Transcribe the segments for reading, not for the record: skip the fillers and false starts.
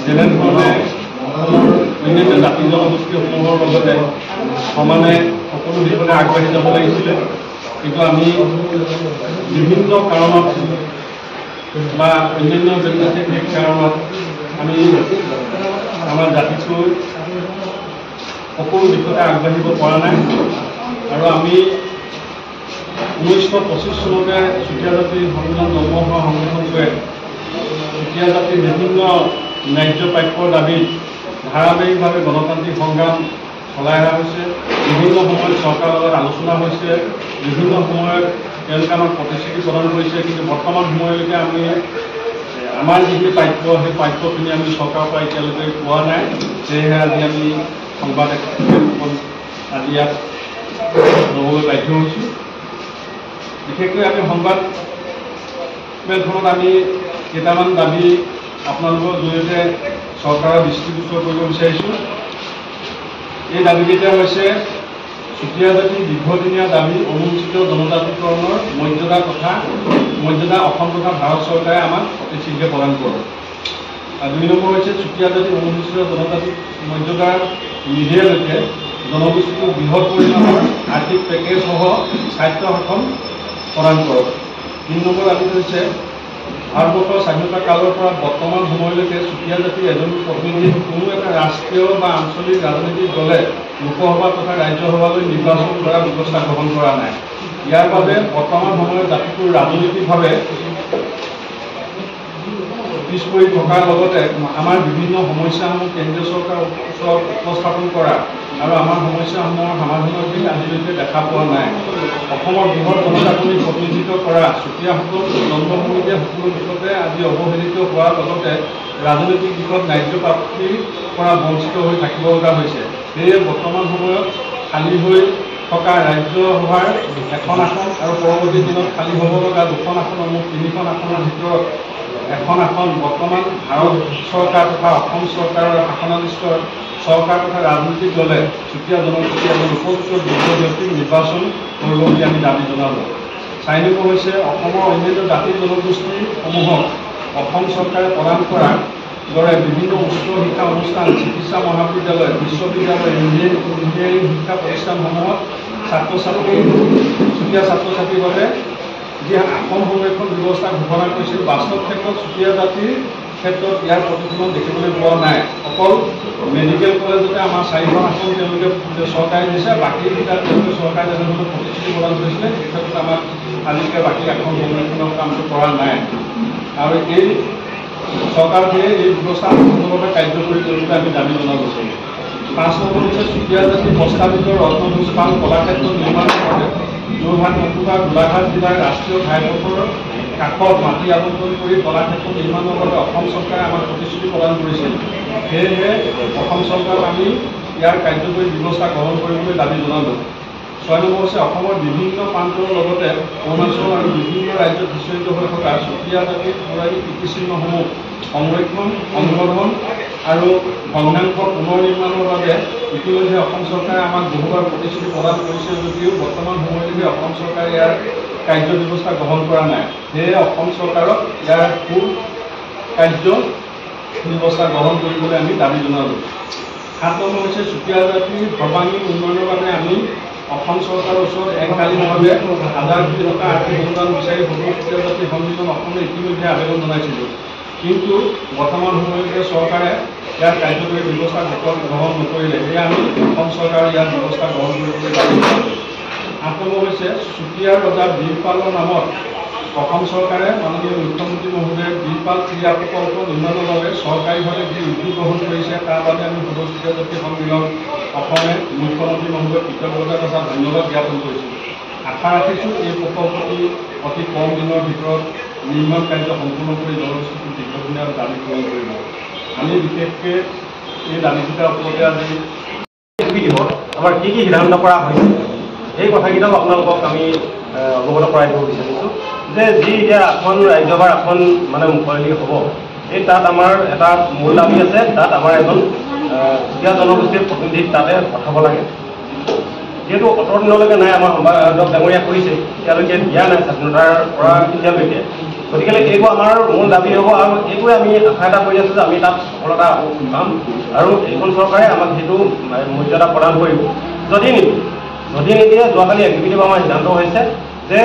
যেনেধৰণে অন্যান্য জাতি জনগোষ্ঠীসমূহৰ লগতে সমানে সকলো দিশতে আগবাঢ়ি যাব লাগিছিলে, কিন্তু আমি বিভিন্ন কাৰণত বা অন্যান্য ব্যক্তিগত কাৰণত আমি আমাৰ জাতিটো সকলো দিশতে আগবাঢ়িব পৰা নাই। আৰু আমি 1925 চনতে চুতীয়া জাতিৰ সন্মিলন জন্ম হোৱা সংগঠনটোৱে চুতীয়া জাতিৰ বিভিন্ন ন্যায্য প্ৰাপ্যৰ দাবীত ধাৰাবাহিকভাৱে গণতান্ত্ৰিক সংগ্ৰাম চলাই অহা হৈছে। বিভিন্ন সময়ত চৰকাৰৰ লগত আলোচনা হৈছে, বিভিন্ন সময়ত তেওঁলোকে আমাক প্ৰতিশ্ৰুতি প্ৰদান কৰিছে, কিন্তু বৰ্তমান সময়লৈকে আমি আমাৰ যিখিনি প্ৰাপ্য সেই প্ৰাপ্যখিনি আমি চৰকাৰৰ পৰা এতিয়ালৈকে পোৱা নাই। সেয়েহে আজি আমি সংবাদ আজি ইয়াত ল'বলৈ বাধ্য হৈছোঁ। বিশেষকৈ আমি সংবাদ মেলখনত আমি কেইটামান দাবী আপোনালোকৰ জৰিয়তে চৰকাৰৰ দৃষ্টিগোচৰ কৰিব বিচাৰিছোঁ। এই দাবীকেইটা হৈছে চুতীয়া জাতিৰ দীৰ্ঘদিনীয়া দাবী অনুসূচিত জনজাতিকৰণৰ মৰ্যাদা অসম তথা ভাৰত চৰকাৰে আমাক অতি শীঘ্ৰে প্ৰদান কৰক। আৰু 2 নম্বৰ হৈছে চুতীয়া জাতিৰ অনুসূচিত জনজাতিক মৰ্যাদাৰ নিদিয়ালৈকে জনগোষ্ঠীটোক বৃহৎ পৰিমাণৰ আৰ্থিক পেকেজসহ স্বায়ত্ব শাসন প্ৰদান কৰক। 3 নম্বৰ দাবী হৈছে ভাৰতবৰ্ষৰ স্বাধীনতা কালৰ পৰা বৰ্তমান সময়লৈকে চুতীয়া জাতিৰ এজন প্ৰতিনিধি কোনো এটা ৰাষ্ট্ৰীয় বা আঞ্চলিক ৰাজনৈতিক দলে লোকসভা তথা ৰাজ্যসভালৈ নিৰ্বাচন কৰাৰ ব্যৱস্থা গ্ৰহণ কৰা নাই। ইয়াৰ বাবে বৰ্তমান সময়ত জাতিটোৰ ৰাজনৈতিকভাৱে পিছ পৰি থকাৰ লগতে আমাৰ বিভিন্ন সমস্যাসমূহ কেন্দ্ৰীয় চৰকাৰৰ ওচৰত উপস্থাপন কৰা আৰু আমাৰ সমস্যাসমূহৰ সমাধানৰ দিশ আজিলৈকে দেখা পোৱা নাই। অসমৰ বৃহৎ জনজাতিক প্ৰতিনিধিত্ব কৰা চুতীয়াসকল জন্মভূমিতে সকলো দিশতে আজি অৱহেলিত হোৱাৰ লগতে ৰাজনৈতিক দিশত ন্যায্য প্ৰাপ্তিৰ পৰা বঞ্চিত হৈ থাকিব লগা হৈছে। সেয়ে বৰ্তমান সময়ত খালী হৈ থকা ৰাজ্যসভাৰ 1খন আসন আৰু পৰৱৰ্তী দিনত খালী হ'ব লগা 2খন আসনৰ মুঠ 3খন আসনৰ ভিতৰত 1খন আসন বৰ্তমান ভাৰত চৰকাৰ তথা অসম চৰকাৰৰ শাসনাধিষ্ঠ চৰকাৰ তথা ৰাজনৈতিক দলে চুতীয়া জনগোষ্ঠী এজন উপযুক্ত যোগ্য ব্যক্তিক নিৰ্বাচন কৰিব বুলি আমি দাবী জনালোঁ। 4 নম্বৰ হৈছে অসমৰ অন্যান্য জাতি জনগোষ্ঠীসমূহক অসম চৰকাৰে প্ৰদান কৰাৰ দৰে বিভিন্ন উচ্চ শিক্ষা অনুষ্ঠান, চিকিৎসা মহাবিদ্যালয়, বিশ্ববিদ্যালয়, ইঞ্জিনিয়াৰিং শিক্ষা প্ৰতিষ্ঠানসমূহত চুতীয়া ছাত্ৰ ছাত্ৰীৰ বাবে যি আসন সংৰক্ষণ ব্যৱস্থা ঘোষণা কৰিছিল, বাস্তৱ ক্ষেত্ৰত চুতীয়া জাতিৰ ক্ষেত্ৰত ইয়াৰ প্ৰতিফলন দেখিবলৈ পোৱা নাই। অকল মেডিকেল কলেজতে আমাৰ 4খন আসন তেওঁলোকে চৰকাৰে দিছে, বাকীকেইটাত তেওঁলোকে চৰকাৰে যেনেধৰণে প্ৰতিশ্ৰুতি প্ৰদান কৰিছিলে সেই ক্ষেত্ৰত আমাক আজিলৈকে বাকী আসন সংৰক্ষণৰ কামটো কৰা নাই। আৰু এই চৰকাৰখনে এই ব্যৱস্থা সম্পূৰ্ণভাৱে কাৰ্যকৰী কৰিবলৈ আমি দাবী জনাব বিচাৰিম। 5 নম্বৰ হৈছে চুতীয়া জাতিৰ প্ৰস্তাৱিত ৰত্নভোজপাল কলাক্ষেত্ৰ নিৰ্মাণৰ বাবে যোৰহাট, নতুবা গোলাঘাট জিলাৰ ৰাষ্ট্ৰীয় ঘাইপথৰ কাষত মাটি আবণ্টন কৰি কলাক্ষেত্ৰ নিৰ্মাণৰ বাবে অসম চৰকাৰে আমাক প্ৰতিশ্ৰুতি প্ৰদান কৰিছিল। সেয়েহে অসম চৰকাৰক আমি ইয়াৰ কাৰ্যকৰী ব্যৱস্থা গ্ৰহণ কৰিবলৈ দাবী জনালোঁ। 6 নম্বৰ হৈছে অসমৰ বিভিন্ন প্ৰান্তৰ লগতে অৰুণাচল আৰু বিভিন্ন ৰাজ্যত বিচৰিত হৈ থকা চুতীয়া জাতিৰ পৌৰাণিক কীৰ্তিচিহ্নসমূহ সংৰক্ষণ, সংবৰ্ধন আৰু ভগ্নাংশ পুনৰ নিৰ্মাণৰ বাবে ইতিমধ্যে অসম চৰকাৰে আমাক বহুবাৰ প্ৰতিশ্ৰুতি প্ৰদান কৰিছে যদিও বৰ্তমান সময়লৈকে অসম চৰকাৰে ইয়াৰ কাৰ্য ব্যৱস্থা গ্ৰহণ কৰা নাই। সেয়ে অসম চৰকাৰক ইয়াৰ কাৰ্য ব্যৱস্থা গ্ৰহণ কৰিবলৈ আমি দাবী জনালোঁ। 7 নম্বৰ হৈছে চুতীয়া জাতিৰ সৰ্বাংগীন উন্নয়নৰ বাবে আমি অসম চৰকাৰৰ ওচৰত এককালীনভাৱে 1000 কোটি টকা আৰ্থিক অনুদান বিচাৰি সকলো চুতীয়া জাতিৰ সন্মিলন অসমে ইতিমধ্যে আবেদন জনাইছিলোঁ, কিন্তু বৰ্তমান সময়লৈকে চৰকাৰে ইয়াৰ কাৰ্যকৰী ব্যৱস্থা গ্ৰহণ নকৰিলে। সেয়ে আমি অসম চৰকাৰে ইয়াৰ ব্যৱস্থা গ্ৰহণ কৰিবলৈ দাবী জনালোঁ। 8 নম্বৰ হৈছে চুতীয়াৰ ৰজা বীৰপালৰ নামত অসম চৰকাৰে মাননীয় মুখ্যমন্ত্ৰী মহোদয়ে বীৰপাল ক্ৰীড়া প্ৰকল্প নিৰ্মাণৰ বাবে চৰকাৰীভাৱে যি উদ্যোগ গ্ৰহণ কৰিছে তাৰ বাবে আমি চুতীয়া জাতি সন্মিলন অসমে মুখ্যমন্ত্ৰী মহোদয়ক কৃতজ্ঞতা তথা ধন্যবাদ জ্ঞাপন কৰিছোঁ। আশা ৰাখিছোঁ এই প্ৰকল্পটি অতি কম দিনৰ ভিতৰত নিৰ্মাণ কাৰ্য সম্পূৰ্ণ কৰি জনগোষ্ঠীটোৰ দীৰ্ঘদিনীয়া দাবী পূৰণ কৰিব। আমি বিশেষকৈ এই দাবীকেইটাৰ ওপৰতে আজি আমাৰ কি সিদ্ধান্ত কৰা হৈছে এই কথাকেইটাও আপোনালোকক আমি অৱগত কৰাই দিব বিচাৰিছোঁ যে যি এতিয়া আসন ৰাজ্যসভাৰ আসন মানে মুকলি হ'ব, এই তাত আমাৰ এটা মূল দাবী আছে, তাত আমাৰ এজন চুতীয়া জনগোষ্ঠীৰ প্ৰতিনিধি তাতে পঠাব লাগে। যিহেতু অতৰ দিনলৈকে নাই, আমাৰ সম্পাদক ডাঙৰীয়া কৰিছে, তেওঁলোকে দিয়া নাই স্বাধীনতাৰ পৰা এতিয়ালৈকে। গতিকে এইবোৰ আমাৰ মূল দাবী হ'ব, আৰু এইটোৱে আমি আশা এটা কৰি আছোঁ যে আমি তাত সফলতা পাম, আৰু এইখন চৰকাৰে আমাক সেইটো মৰ্যাদা প্ৰদান কৰিব। যদি নিদিয়ে, যোৱাকালি এক্সিকিউটিভ আমাৰ সিদ্ধান্ত হৈছে যে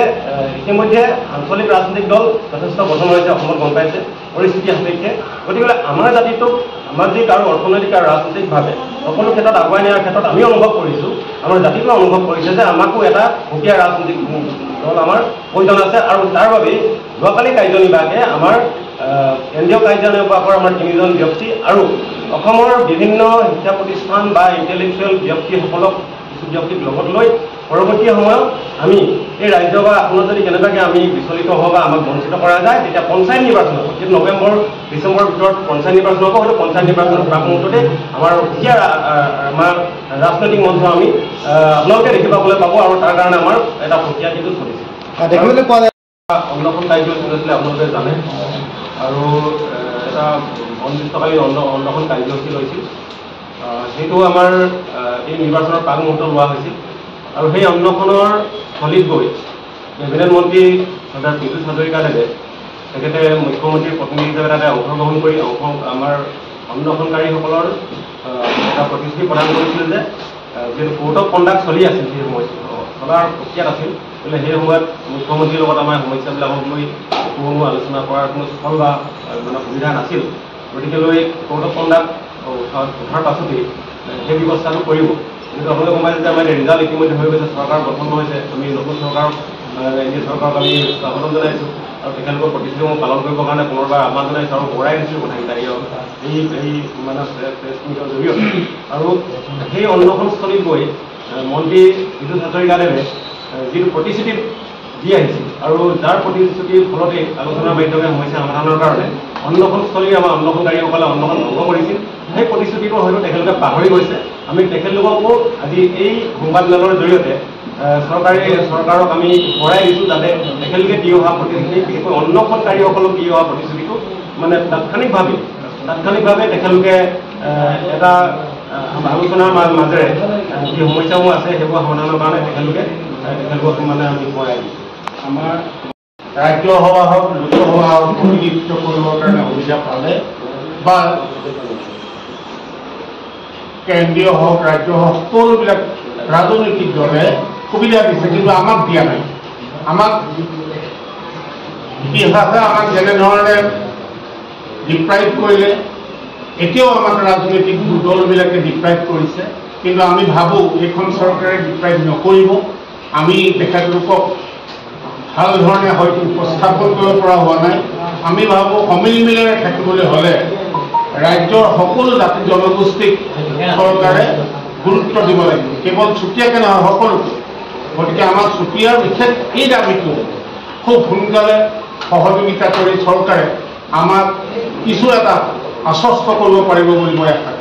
ইতিমধ্যে আঞ্চলিক ৰাজনৈতিক দল যথেষ্ট গঠন হৈছে, অসমত গম পাইছে পৰিস্থিতি সাপেক্ষে। গতিকে আমাৰ জাতিটোক সামাজিক আৰু অৰ্থনৈতিক আৰু ৰাজনৈতিকভাৱে সকলো ক্ষেত্ৰত আগুৱাই নিয়াৰ ক্ষেত্ৰত আমি অনুভৱ কৰিছোঁ, আমাৰ জাতিটোৱে অনুভৱ কৰিছে যে আমাকো এটা সুকীয়া ৰাজনৈতিক দল আমাৰ প্ৰয়োজন আছে। আৰু তাৰ বাবেই যোৱাকালি কাৰ্যনিৰ্বাহকে আমাৰ কেন্দ্ৰীয় কাৰ্যনিৰ্বাহকৰ আমাৰ 3জন ব্যক্তি আৰু অসমৰ বিভিন্ন শিক্ষা প্ৰতিষ্ঠান বা ইণ্টেলেকচুৱেল ব্যক্তিসকলক কিছু ব্যক্তিক লগত লৈ পৰৱৰ্তী সময়ত আমি এই ৰাজ্যসভা আসনত যদি কেনেবাকৈ আমি বিচলিত হওঁ বা আমাক বঞ্চিত কৰা যায়, তেতিয়া পঞ্চায়ত নিৰ্বাচন হ'ব। কিন্তু নৱেম্বৰ ডিচেম্বৰৰ ভিতৰত পঞ্চায়ত নিৰ্বাচন হ'ব। হয়তো পঞ্চায়ত নিৰ্বাচনৰ প্ৰাক মুহূৰ্ততে আমাৰ সুকীয়া আমাৰ ৰাজনৈতিক মঞ্চ আমি আপোনালোকে দেখি পাবলৈ পাব, আৰু তাৰ কাৰণে আমাৰ এটা প্ৰক্ৰিয়া কিন্তু চলিছে। দেখিবলৈ পোৱা যায় অন্নখন কাৰ্যসূচী আছিলে আপোনালোকে জানে, আৰু এটা অনিৰ্দিষ্টকালীন অন্নখন কাৰ্যসূচী লৈছিল। সেইটো আমাৰ এই নিৰ্বাচনৰ প্ৰাক মুহূৰ্তত লোৱা হৈছিল, আৰু সেই অন্নখনৰ স্থলীত গৈ কেবিনেট মন্ত্ৰী চৰ্দাৰ পীযুষ হাজৰিকাদেৱে তেখেতে মুখ্যমন্ত্ৰীৰ প্ৰতিনিধি হিচাপে তাতে অংশগ্ৰহণ কৰি আমাৰ অন্নখনকাৰীসকলৰ এটা প্ৰতিশ্ৰুতি প্ৰদান কৰিছিল যে যিহেতু কোড অফ কণ্ডাক্ট চলি আছিল, সেই সময়ত চলাৰ প্ৰক্ৰিয়াত আছিল, গতিকে সেই সময়ত মুখ্যমন্ত্ৰীৰ লগত আমাৰ সমস্যাবিলাকক লৈ কোনো আলোচনা কৰাৰ কোনো স্থল বা মানে সুবিধা নাছিল। গতিকে লৈ কোড অফ কণ্ডাক্ট উঠাৰ পাছতেই সেই ব্যৱস্থাটো কৰিব। কিন্তু আপোনালোকে গম পাইছে যে আমাৰ ৰিজাল্ট ইতিমধ্যে হৈ গৈছে, চৰকাৰ গঠন হৈছে, আমি নতুন চৰকাৰক এনডিএ চৰকাৰক আমি স্বাগতম জনাইছোঁ, আৰু তেখেতলোকৰ প্ৰতিশ্ৰুতিসমূহ পালন কৰিবৰ কাৰণে পুনৰবাৰ আহ্বান জনাইছোঁ, আৰু কৰাই দিছোঁ কথাকেইটা এই মানে প্ৰেছ মিটৰ জৰিয়তে। আৰু সেই অন্নখনস্থলীত গৈ মন্ত্ৰী পীযুষ হাজৰিকাদেৱে যিটো প্ৰতিশ্ৰুতি দি আহিছিল, আৰু যাৰ প্ৰতিশ্ৰুতিৰ ফলতে আলোচনাৰ মাধ্যমে সমস্যা সমাধানৰ কাৰণে অন্নখনস্থলীৰ আমাৰ অন্নখনকাৰীসকলে অন্নখন ভংগ কৰিছিল, সেই প্ৰতিশ্ৰুতিটো হয়তো তেখেতলোকে পাহৰি গৈছে। আমি তেখেতলোককো আজি এই সংবাদমেলৰ জৰিয়তে চৰকাৰক আমি কৰাই দিছোঁ, যাতে তেখেতলোকে দি অহা প্ৰতিশ্ৰুতি, বিশেষকৈ অন্নখনকাৰীসকলক দি অহা প্ৰতিশ্ৰুতিটো মানে তাৎক্ষণিকভাৱে তেখেতলোকে এটা আলোচনাৰ মাজেৰে যি সমস্যাসমূহ আছে সেইবোৰ সমাধানৰ কাৰণে তেখেতলোকক মানে আমি কৰাই দিছোঁ। আমাৰ ৰাজ্যসভা হওক, লোকসভা হওক, প্ৰতিনিধিত্ব কৰিবৰ কাৰণে সুবিধা পালে, বা কেন্দ্ৰীয় হওক, ৰাজ্য হওক, সকলোবিলাক ৰাজনৈতিক দলে সুবিধা দিছে, কিন্তু আমাক দিয়া নাই। আমাক ইতিহাসে আমাক যেনেধৰণে ডিপ্ৰাইভ কৰিলে, এতিয়াও আমাক ৰাজনৈতিক দলবিলাকে ডিপ্ৰাইভ কৰিছে, কিন্তু আমি ভাবোঁ এইখন চৰকাৰে ডিপ্ৰাইভ নকৰিব। আমি তেখেতলোকক ভাল ধৰণে হয়তো উপস্থাপন কৰিব পৰা হোৱা নাই। আমি ভাবোঁ সমিলমিলেৰে থাকিবলৈ হ'লে ৰাজ্যৰ সকলো জাতি জনগোষ্ঠীক চৰকাৰে গুৰুত্ব দিব লাগিব, কেৱল চুতীয়াকৈ নহয়, সকলোকে। গতিকে আমাৰ চুতীয়াৰ বিশেষ এই দাবীটো খুব সোনকালে সহযোগিতা কৰি চৰকাৰে আমাক কিছু এটা আশ্বস্ত কৰিব পাৰিব বুলি মই আশা কৰোঁ।